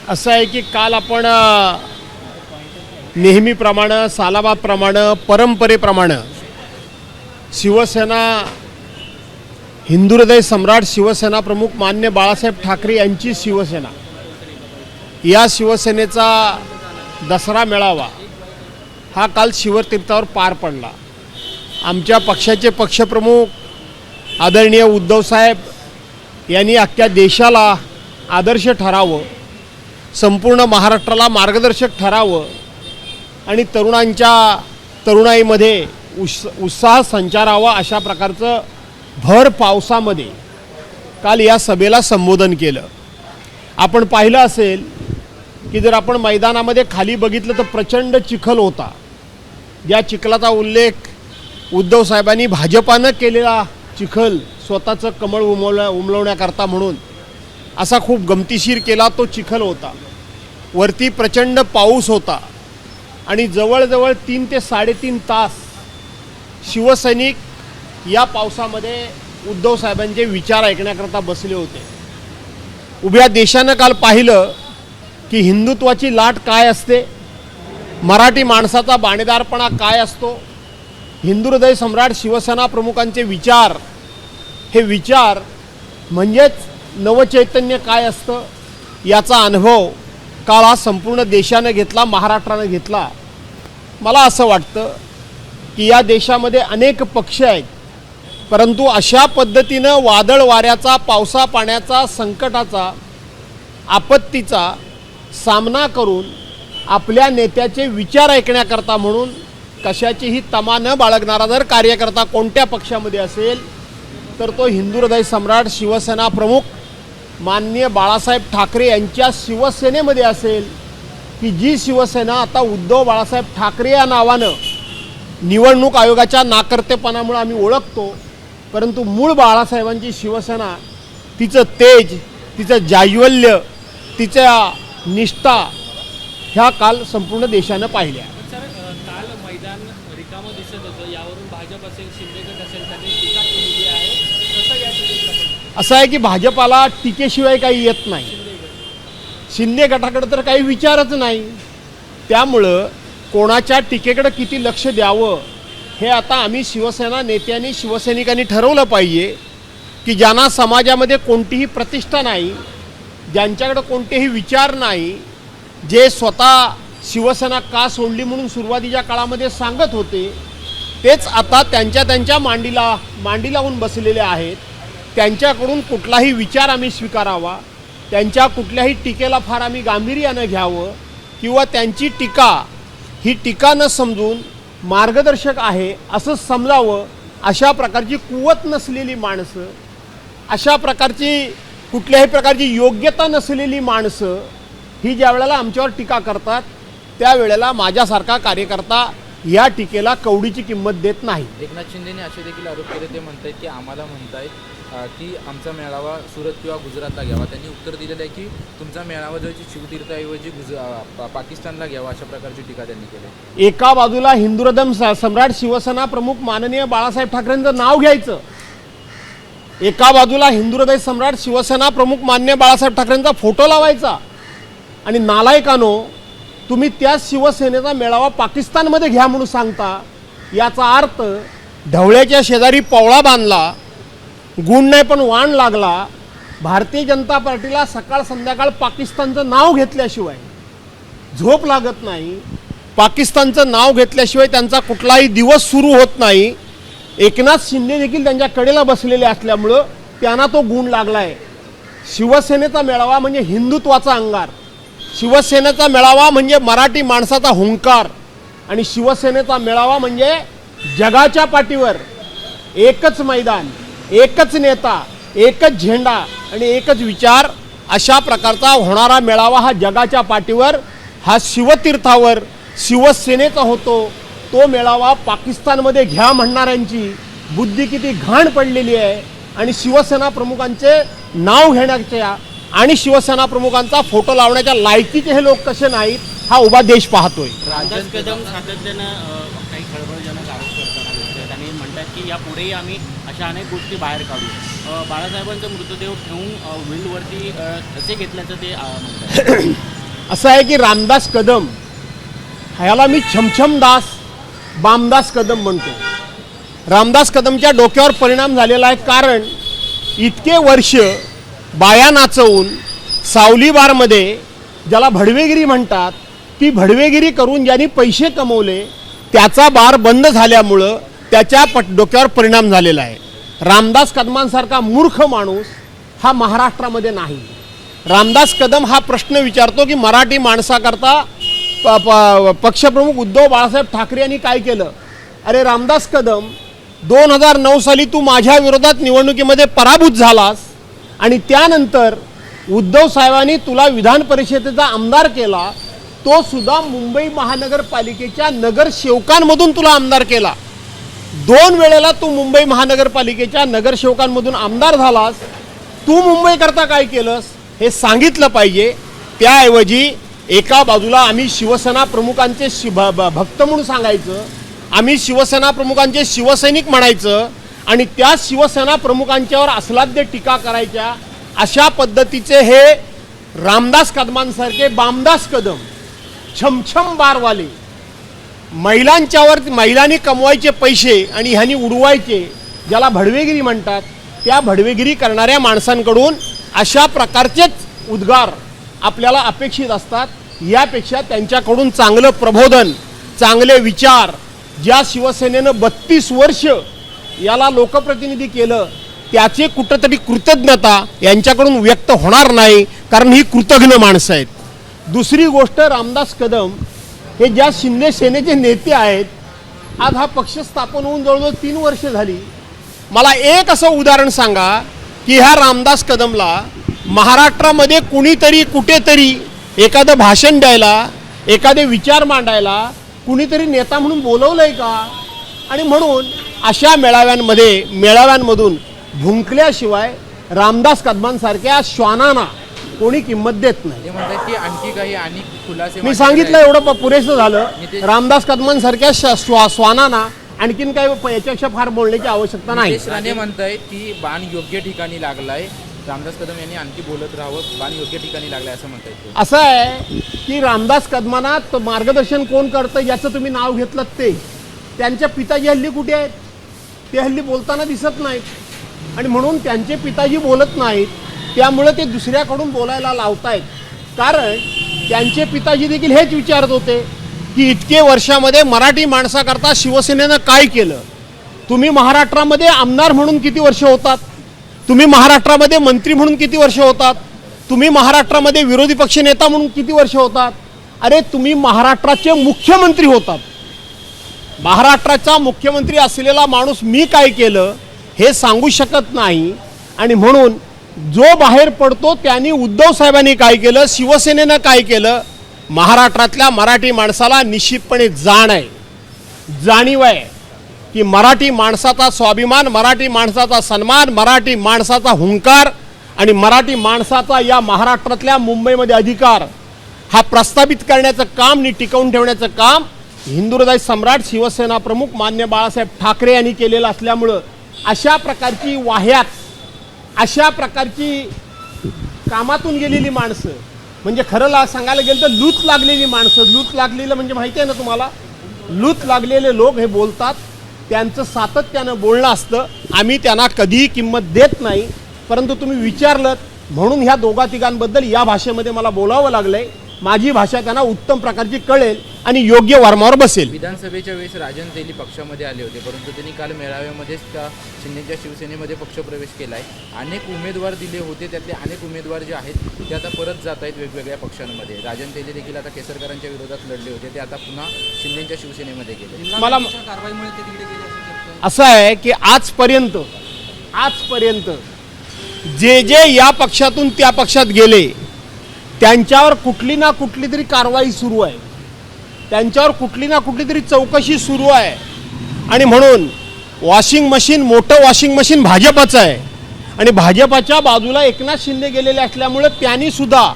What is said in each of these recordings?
असं आहे की काल आपण नेहमीप्रमाणे सालाबादप्रमाणे परंपरेप्रमाणे शिवसेना हिंदुहृदय सम्राट शिवसेना प्रमुख मान्य बाळासाहेब ठाकरे यांची शिवसेना या शिवसेनेचा दसरा मेळावा हा काल शिवतीर्थावर पार पडला। आमच्या पक्षाचे पक्षप्रमुख आदरणीय उद्धवसाहेब यांनी अख्ख्या देशाला आदर्श ठरावं, संपूर्ण महाराष्ट्राला मार्गदर्शक ठरावं आणि तरुणाईमध्ये उत्साह संचारावा अशा प्रकारचं भर पावसामध्ये काल या सभेला संबोधन केलं। आपण पाहिलं असेल की जर आपण मैदानामध्ये खाली बघितलं तर प्रचंड चिखल होता। ज्या चिखलाचा उल्लेख उद्धव साहेबांनी भाजपानं केलेला चिखल स्वतःचं कमळ उमलवण्याकरता म्हणून असा खूप गमतीशीर केला तो चिखल होता। वरती प्रचंड पाऊस होता आणि जवळजवळ 3 ते 3.5 तास शिवसैनिक या पावसामध्ये उद्धव साहेबांचे विचार ऐकण्याकरता बसले होते। उभ्या देशानं काल पाहिलं की हिंदुत्वाची लाट काय असते, मराठी माणसाचा बाणेदारपणा काय असतो, हिंदुहृदय सम्राट शिवसेना प्रमुखांचे विचार, हे विचार म्हणजेच नवचैतन्य काय असतं याचा अनुभव काल हा संपूर्ण देशानं घेतला, महाराष्ट्रानं घेतला। मला असं वाटतं की या देशामध्ये अनेक पक्ष आहेत, परंतु अशा पद्धतीनं वादळ वाऱ्याचा, पावसा पाण्याचा, संकटाचा, आपत्तीचा सामना करून आपल्या नेत्याचे विचार ऐकण्याकरता म्हणून कशाचीही तमा न बाळगणारा जर कार्यकर्ता कोणत्या पक्षामध्ये असेल तर तो हिंदुहृदय सम्राट शिवसेना प्रमुख माननीय बाळासाहेब ठाकरे यांच्या शिवसेनेमध्ये असेल, की जी शिवसेना आता उद्धव बाळासाहेब ठाकरे या नावानं निवडणूक आयोगाच्या नाकर्तेपणामुळे आम्ही ओळखतो, परंतु मूळ बाळासाहेबांची शिवसेना, तिचं तेज, तिचं जाज्वल्य, तिच्या निष्ठा ह्या काल संपूर्ण देशानं पाहिल्या। काल मैदान रिकामं दिसत होतं, यावरून भाजप असेल, शिंदे गट असेल, त्यांनी टीका केलेली आहे। कसं या टीकेला? असं आहे की भाजपाला टीकेशिवाय काही येत नाही, शिंदे गटाकडे तर काही विचारच नाही। त्यामुळं कोणाच्या टीकेकडे किती लक्ष द्यावं हे आता आम्ही शिवसेना नेत्यांनी, शिवसैनिकांनी ठरवलं पाहिजे की ज्यांना समाजामध्ये कोणतीही प्रतिष्ठा नाही, ज्यांच्याकडे कोणतेही विचार नाही, जे स्वतः शिवसेना का सोडली म्हणून सुरुवातीच्या काळामध्ये सांगत होते, तेच आता त्यांच्या मांडी लावून बसलेले आहेत। त्यांच्याकडून कुठलाही विचार आम्ही स्वीकारावा, त्यांच्या कुठल्याही टीकेला फार आम्ही गांभीर्यानं घ्यावं किंवा त्यांची टीका ही टीका न समजून मार्गदर्शक आहे असं समजावं। अशा प्रकारची कुवत नसलेली माणसं, अशा प्रकारची कुठल्याही प्रकारची योग्यता नसलेली माणसं ही ज्या वेळेला आमच्यावर टीका करतात त्यावेळेला माझ्यासारखा कार्यकर्ता या टीकेला कवडीची किंमत देत नाही। एकनाथ शिंदेने असे देखील आरोप केले, ते म्हणतायत की आम्हाला म्हणतायत की आमचा मेळावा सुरत किंवा गुजरातला घ्यावा। त्यांनी उत्तर दिलेलं आहे की तुमचा मेळावा जो आहे शिवतीर्थाऐवजी पाकिस्तानला घ्यावा, अशा प्रकारची टीका त्यांनी केली। एका बाजूला हिंदुहृदय सम्राट शिवसेना प्रमुख माननीय बाळासाहेब ठाकरेंचं नाव घ्यायचं, एका बाजूला हिंदुहृदय सम्राट शिवसेना प्रमुख मान्य बाळासाहेब ठाकरेंचा फोटो लावायचा आणि नालायकानो तुम्ही त्या शिवसेनेचा मेळावा पाकिस्तानमध्ये घ्या म्हणून सांगता। याचा अर्थ ढवळ्याच्या शेजारी पवळा बांधला, गुण नाही पण वाण लागला। भारतीय जनता पार्टीला सकाळ संध्याकाळ पाकिस्तानचं नाव घेतल्याशिवाय झोप लागत नाही, पाकिस्तानचं नाव घेतल्याशिवाय त्यांचा कुठलाही दिवस सुरू होत नाही। एकनाथ शिंदे देखील त्यांच्या कडेला बसलेले असल्यामुळं त्यांना तो गुण लागलाय। शिवसेनेचा मेळावा म्हणजे हिंदुत्वाचा अंगार, शिवसेनेचा मेळावा म्हणजे मराठी माणसाचा हुंकार आणि शिवसेनेचा मेळावा म्हणजे जगाच्या पाठीवर एकच मैदान, एकच नेता, एकच झेंडा आणि एकच विचार अशा प्रकारचा होणारा मेळावा हा जगाच्या पाठीवर, हा शिवतीर्थावर शिवसेनेचा होतो। तो मेळावा पाकिस्तानमध्ये घ्या म्हणणाऱ्यांची बुद्धी किती घाण पडलेली आहे आणि शिवसेना प्रमुखांचे नाव घेण्याच्या आणि शिवसेना प्रमुखांचा फोटो लावण्याच्या लायकीचे हे लोक कसे नाहीत हा उभा देश पाहतोय। रामदास कदम सातत्यानं काही खळबळजनक आरोप करतात आणि म्हणतात की यापुढेही आम्ही अशा अनेक गोष्टी बाहेर काढू। बाळासाहेबांचा मृतदेह ठेवून व्हीलवरती कसे घेतल्याचं ते म्हणतात। असं आहे की रामदास कदम ह्याला मी छमछमदास बामदास कदम म्हणतो. रामदास कदमच्या डोक्यावर परिणाम झालेला आहे, कारण इतके वर्ष बाया नाचवून सावली बारमध्ये ज्याला भडवेगिरी म्हणतात ती भडवेगिरी करून ज्यांनी पैसे कमवले त्याचा बार बंद झाल्यामुळं त्याच्या डोक्यावर परिणाम झालेला आहे. रामदास कदमांसारखा मूर्ख माणूस हा महाराष्ट्रामध्ये नाही. रामदास कदम हा प्रश्न विचारतो की मराठी माणसाकरता पक्षप्रमुख उद्धव बाळासाहेब ठाकरे यांनी काय केलं. अरे रामदास कदम, 2009 साली तू माझ्या विरोधात निवडणुकीमध्ये पराभूत झालास आणि त्यानंतर उद्धव साहेबांनी तुला विधान परिषदेचा आमदार केला, तो सुद्धा मुंबई महानगरपालिकेच्या नगरसेवकांमधून तुला आमदार केला. 2 वेळेला तू मुंबई महानगरपालिकेच्या नगरसेवकांमधून आमदार झालास. तू मुंबईकरता काय केलंस हे सांगितलं पाहिजे. त्याऐवजी एका बाजूला आम्ही शिवसेना प्रमुखांचे भक्त म्हणून सांगायचं, आम्ही शिवसेना प्रमुखांचे शिवसैनिक म्हणायचं आणि त्या शिवसेना प्रमुखांच्यावर अस्लाद्य टीका करायच्या. अशा पद्धतीचे हे रामदास कदमांसारखे बामदास कदम, छमछम बारवाले, महिलांनी कमवायचे पैसे आणि ह्यांनी उडवायचे, ज्याला भडवेगिरी म्हणतात, त्या भडवेगिरी करणाऱ्या माणसांकडून अशा प्रकारचेच उद्गार आपल्याला अपेक्षित असतात. यापेक्षा त्यांच्याकडून चांगलं प्रबोधन, चांगले विचार, ज्या शिवसेनेनं 32 वर्ष याला लोकप्रतिनिधी केलं त्याचे कुठंतरी कृतज्ञता यांच्याकडून व्यक्त होणार नाही, कारण ही कृतज्ञ माणसं आहेत. दुसरी गोष्ट, रामदास कदम हे ज्या शिंदे सेनेचे नेते आहेत, आज हा पक्ष स्थापन होऊन जवळजवळ 3 वर्ष झाली. मला एक असं उदाहरण सांगा की ह्या रामदास कदमला महाराष्ट्रामध्ये कुणीतरी कुठेतरी एखादं भाषण द्यायला, एखादे विचार मांडायला कुणीतरी नेता म्हणून बोलवलंय का. आणि म्हणून अशा मेळाव्यांमधून भुंकल्याशिवाय रामदास कदमांसारख्या श्वानांना कोणी किंमत देत नाही. ते म्हणतात की आणखी काही आणि खुलासे मी सांगितलं एवढं पुरेसं झालं. रामदास कदमांसारख्या श्वानांना आणखीन काय याच्यापेक्षा फार बोलण्याची आवश्यकता नाही. नितेश राणे म्हणतायत की बाण योग्य ठिकाणी लागलाय, रामदास कदम यांनी आणखी बोलत राहावं, बाण योग्य ठिकाणी लागलाय असं म्हणतायत. असं आहे की रामदास कदमांना मार्गदर्शन कोण करतं याचं तुम्ही नाव घेतलं, ते त्यांच्या पिताजी हल्ली कुठे आहेत, ते हल्ली बोलताना दिसत नाहीत आणि म्हणून त्यांचे पिताजी बोलत नाहीत, त्यामुळे ते दुसऱ्याकडून बोलायला लावतायत. कारण त्यांचे पिताजी देखील हेच विचारत होते की इतके वर्षामध्ये मराठी माणसाकरता शिवसेनेनं काय केलं. तुम्ही महाराष्ट्रामध्ये आमदार म्हणून किती वर्ष होतात, तुम्ही महाराष्ट्रामध्ये मंत्री म्हणून किती वर्ष होतात, तुम्ही महाराष्ट्रामध्ये विरोधी पक्षनेता म्हणून किती वर्ष होतात. अरे तुम्ही महाराष्ट्राचे मुख्यमंत्री होतात. महाराष्ट्राचा मुख्यमंत्री असलेला माणूस मी काय केलं हे सांगू शकत नाही. आणि म्हणून जो बाहेर पडतो त्यांनी उद्धव साहेबांनी काय केलं, शिवसेनेनं काय केलं, महाराष्ट्रातल्या मराठी माणसाला निश्चितपणे जाणीव आहे की मराठी माणसाचा स्वाभिमान, मराठी माणसाचा सन्मान, मराठी माणसाचा हुंकार आणि मराठी माणसाचा या महाराष्ट्रातल्या मुंबईमध्ये अधिकार हा प्रस्थापित करण्याचं काम आणि टिकवून ठेवण्याचं काम हिंदुहृदय सम्राट शिवसेना प्रमुख मान्य बाळासाहेब ठाकरे यांनी केलेलं असल्यामुळं अशा प्रकारची वाह्यात, अशा प्रकारची कामातून गेलेली माणसं, म्हणजे खरं सांगायला गेलं तर लूत लागलेली माणसं, लूत लागलेलं म्हणजे माहिती आहे ना तुम्हाला, लूत लागलेले लोक हे बोलतात, त्यांचं सातत्यानं बोलणं असतं. आम्ही त्यांना कधीही किंमत देत नाही, परंतु तुम्ही विचारलं म्हणून ह्या दोघा तिघांबद्दल या भाषेमध्ये मला बोलावं लागलंय. माझी भाषा त्यांना उत्तम प्रकारची कळेल आणि योग्य वारमावर बसेल. विधानसभेच्या वेळेस राजन तेली पक्षामध्ये आले होते, परंतु त्यांनी काल मेळाव्यामध्येच त्या शिंदेच्या शिवसेनेमध्ये पक्षप्रवेश केला आहे. अनेक उमेदवार दिले होते, त्यातले अनेक उमेदवार जे आहेत ते आता परत जात आहेत वेगवेगळ्या पक्षांमध्ये. राजन तेली देखील आता केसरकरांच्या विरोधात लढले होते, ते आता पुन्हा शिंदेच्या शिवसेनेमध्ये गेले. मला कारवाईमुळे ते तिकडे गेले असं आहे की आजपर्यंत जे या पक्षातून त्या पक्षात गेले त्यांच्यावर कुठली ना कुठली तरी कारवाई सुरू आहे, त्यांच्यावर कुठली ना कुठली तरी चौकशी सुरू आहे. आणि म्हणून मोठं वॉशिंग मशीन भाजपाचं आहे आणि भाजपाच्या बाजूला एकनाथ शिंदे गेलेले असल्यामुळे त्यांनी सुद्धा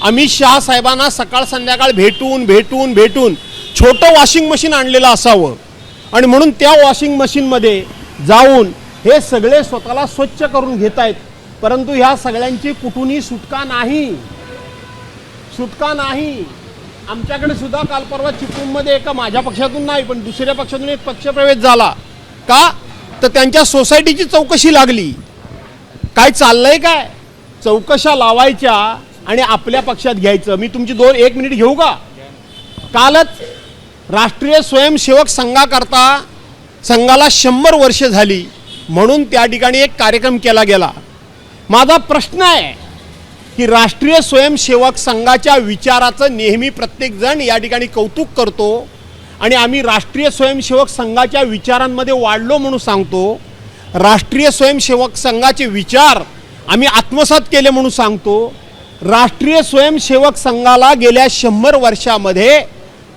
अमित शहा साहेबांना सकाळ संध्याकाळ भेटून छोटं वॉशिंग मशीन आणलेलं असावं. आणि म्हणून त्या वॉशिंग मशीनमध्ये जाऊन हे सगळे स्वतःला स्वच्छ करून घेत आहेत. परंतु ह्या सगळ्यांची कुठूनही सुटका नाही. सुटका नाही. आमच्याकडे सुद्धा काल परवा चिपळूणमध्ये एका माझ्या पक्षातून नाही पण दुसऱ्या पक्षातून एक पक्षप्रवेश झाला. का तर त्यांच्या सोसायटीची चौकशी लागली. काय चाललंय काय, चौकशा लावायच्या आणि आपल्या पक्षात घ्यायचं. मी तुमची 1 मिनिट घेऊ का? कालच राष्ट्रीय स्वयंसेवक संघाला 100 वर्ष झाली म्हणून त्या ठिकाणी एक कार्यक्रम केला गेला. माझा प्रश्न आहे की राष्ट्रीय स्वयंसेवक संघाच्या विचाराचं नेहमी प्रत्येकजण या ठिकाणी कौतुक करतो आणि आम्ही राष्ट्रीय स्वयंसेवक संघाच्या विचारांमध्ये वाढलो म्हणून सांगतो. राष्ट्रीय स्वयंसेवक संघाचे विचार आम्ही आत्मसात केले म्हणून सांगतो. राष्ट्रीय स्वयंसेवक संघाला गेल्या 100 वर्षामध्ये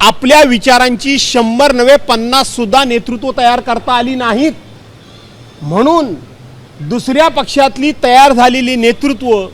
आपल्या विचारांची 100 नव्हे 50 सुद्धा नेतृत्व तयार करता आली नाहीत. म्हणून दुसऱ्या पक्षातली तयार झालेली नेतृत्व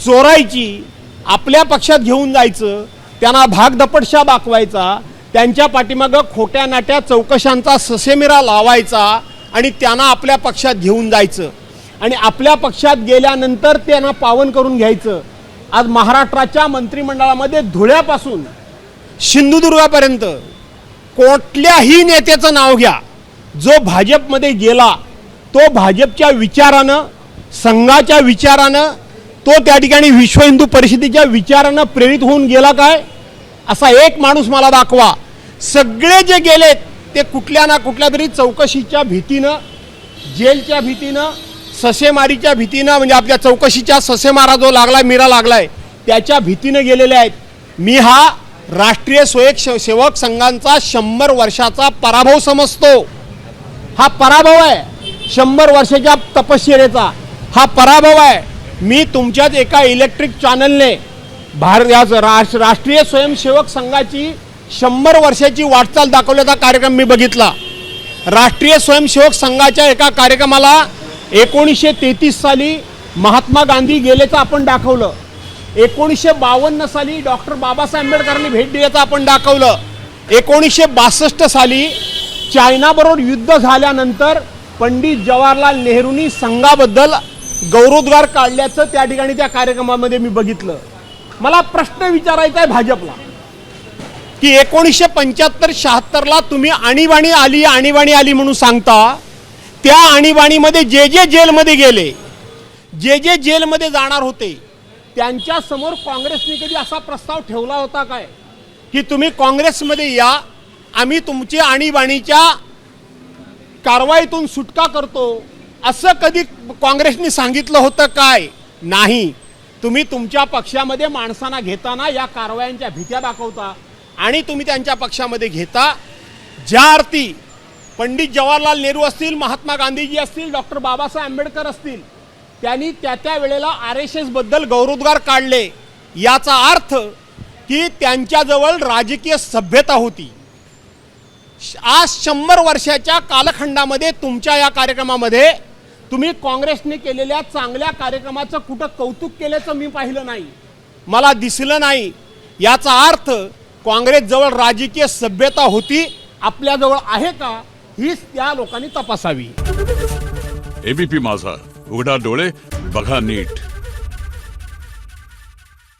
चोरायची, आपल्या पक्षात घेऊन जायचं, त्यांना भागदपटशा दाखवायचा, त्यांच्या पाठीमागं खोट्या नाट्या चौकशांचा ससेमिरा लावायचा आणि त्यांना आपल्या पक्षात घेऊन जायचं आणि आपल्या पक्षात गेल्यानंतर त्यांना पावन करून घ्यायचं. आज महाराष्ट्राच्या मंत्रिमंडळामध्ये धुळ्यापासून सिंधुदुर्गापर्यंत कुठल्याही नेत्याचं नाव घ्या, जो भाजपमध्ये गेला तो भाजपच्या विचारानं, संघाच्या विचारानं, तो त्या ठिकाणी विश्व हिंदू परिषदेच्या विचारानं प्रेरित होऊन गेला काय? असा एक माणूस मला दाखवा. सगळे जे गेलेत ते कुठल्या ना कुठल्या तरी चौकशीच्या भीतीनं, जेलच्या भीतीनं, ससेमारीच्या भीतीनं, म्हणजे आपल्या चौकशीच्या ससेमारा जो लागलाय, मिरा लागलाय, त्याच्या भीतीनं गेलेले आहेत. मी हा राष्ट्रीय स्वयंसेवक संघांचा 100 वर्षाचा पराभव समजतो. हा पराभव आहे 100 वर्षाच्या तपश्चर्येचा, हा पराभव आहे. मी तुमच्याच एका इलेक्ट्रिक चॅनलने राष्ट्रीय स्वयंसेवक संघाची 100 वर्षाची वाटचाल दाखवल्याचा कार्यक्रम मी बघितला. राष्ट्रीय स्वयंसेवक संघाच्या एका कार्यक्रमाला 1933 साली महात्मा गांधी गेल्याचं आपण दाखवलं. 1952 साली डॉक्टर बाबासाहेब आंबेडकरांनी भेट दिल्याचं आपण दाखवलं. 1962 साली चायनाबरोबर युद्ध झाल्यानंतर पंडित जवाहरलाल नेहरूंनी संघाबद्दल गौरवोद्गार काढल्याचं त्या ठिकाणी त्या कार्यक्रमामध्ये मी बघितलं. मला प्रश्न विचारायचा आहे भाजपला की 1975-76ला तुम्ही आणीबाणी आली म्हणून सांगता. त्या आणीबाणीमध्ये जे जेलमध्ये गेले, जे जेलमध्ये जाणार होते, त्यांच्या समोर काँग्रेसने कधी असा प्रस्ताव ठेवला होता काय की तुम्ही काँग्रेसमध्ये या, आम्ही तुमची आणीबाणीच्या कारवाईतून सुटका करतो, असं कधी काँग्रेसने सांगितलं होतं काय? नाही. तुम्ही तुमच्या पक्षामध्ये माणसांना घेताना या कारवायांच्या भीत्या दाखवता आणि तुम्ही त्यांच्या पक्षामध्ये घेता. ज्या अर्थी पंडित जवाहरलाल नेहरू असतील, महात्मा गांधीजी असतील, डॉक्टर बाबासाहेब आंबेडकर असतील, त्यांनी त्या वेळेला RSS बद्दल गौरवोद्गार काढले. याचा अर्थ की त्यांच्याजवळ राजकीय सभ्यता होती. आज 100 वर्षाच्या कालखंडामध्ये तुमच्या या कार्यक्रमामध्ये तुम्ही काँग्रेसने केलेल्या चांगल्या कार्यक्रमाचं कुठं कौतुक केल्याचं मी पाहिलं नाही, मला दिसलं नाही. याचा अर्थ काँग्रेसजवळ राजकीय सभ्यता होती, आपल्याजवळ आहे का हीच त्या लोकांनी तपासावी. ABP माझा, उघडा डोळे बघा नीट.